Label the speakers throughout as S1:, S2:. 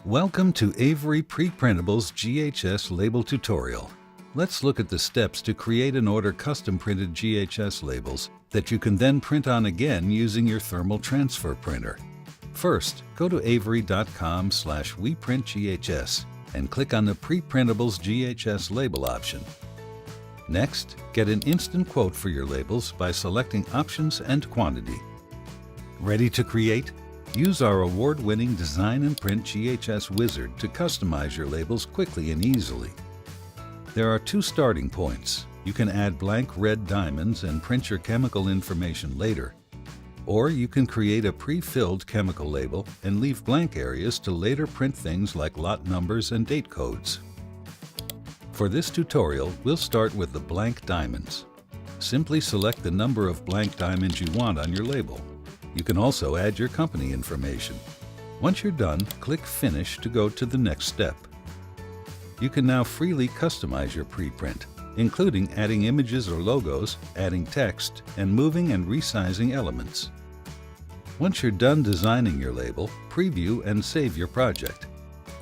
S1: Welcome to Avery PrePrintables GHS label tutorial. Let's look at the steps to create and order custom printed GHS labels that you can then print on again using your thermal transfer printer. First, go to avery.com/weprintghs and click on the PrePrintables GHS label option. Next, get an instant quote for your labels by selecting Options and Quantity. Ready to create? Use our award-winning Design and Print GHS wizard to customize your labels quickly and easily. There are two starting points. You can add blank red diamonds and print your chemical information later. Or you can create a pre-filled chemical label and leave blank areas to later print things like lot numbers and date codes. For this tutorial, we'll start with the blank diamonds. Simply select the number of blank diamonds you want on your label. You can also add your company information. Once you're done, click Finish to go to the next step. You can now freely customize your preprint, including adding images or logos, adding text, and moving and resizing elements. Once you're done designing your label, preview and save your project.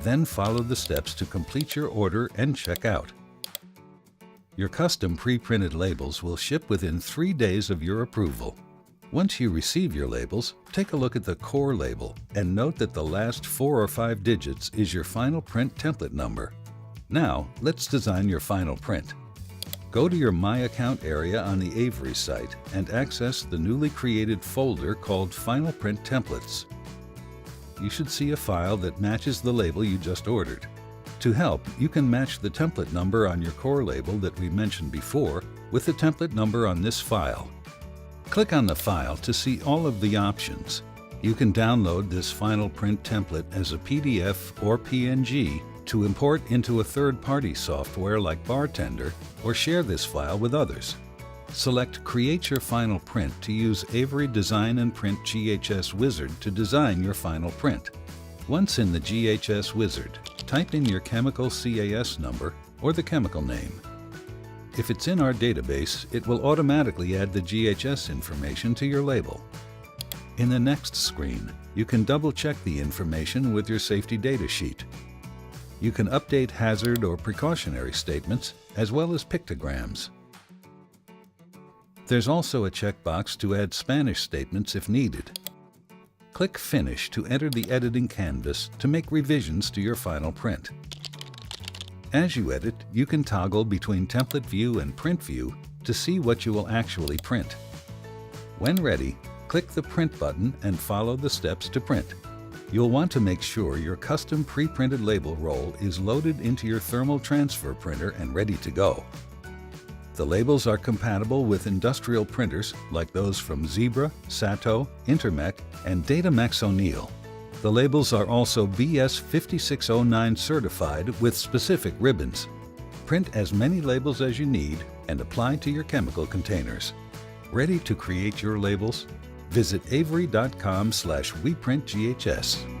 S1: Then follow the steps to complete your order and check out. Your custom pre-printed labels will ship within 3 days of your approval. Once you receive your labels, take a look at the core label and note that the last 4 or 5 digits is your final print template number. Now, let's design your final print. Go to your My Account area on the Avery site and access the newly created folder called Final Print Templates. You should see a file that matches the label you just ordered. To help, you can match the template number on your core label that we mentioned before with the template number on this file. Click on the file to see all of the options. You can download this final print template as a PDF or PNG to import into a third-party software like Bartender, or share this file with others. Select Create Your Final Print to use Avery Design and Print GHS Wizard to design your final print. Once in the GHS Wizard, type in your chemical CAS number or the chemical name. If it's in our database, it will automatically add the GHS information to your label. In the next screen, you can double-check the information with your safety data sheet. You can update hazard or precautionary statements, as well as pictograms. There's also a checkbox to add Spanish statements if needed. Click Finish to enter the editing canvas to make revisions to your final print. As you edit, you can toggle between Template View and Print View to see what you will actually print. When ready, click the Print button and follow the steps to print. You'll want to make sure your custom pre-printed label roll is loaded into your thermal transfer printer and ready to go. The labels are compatible with industrial printers like those from Zebra, Sato, Intermec, and Datamax O'Neill. The labels are also BS 5609 certified with specific ribbons. Print as many labels as you need and apply to your chemical containers. Ready to create your labels? Visit avery.com/weprintghs.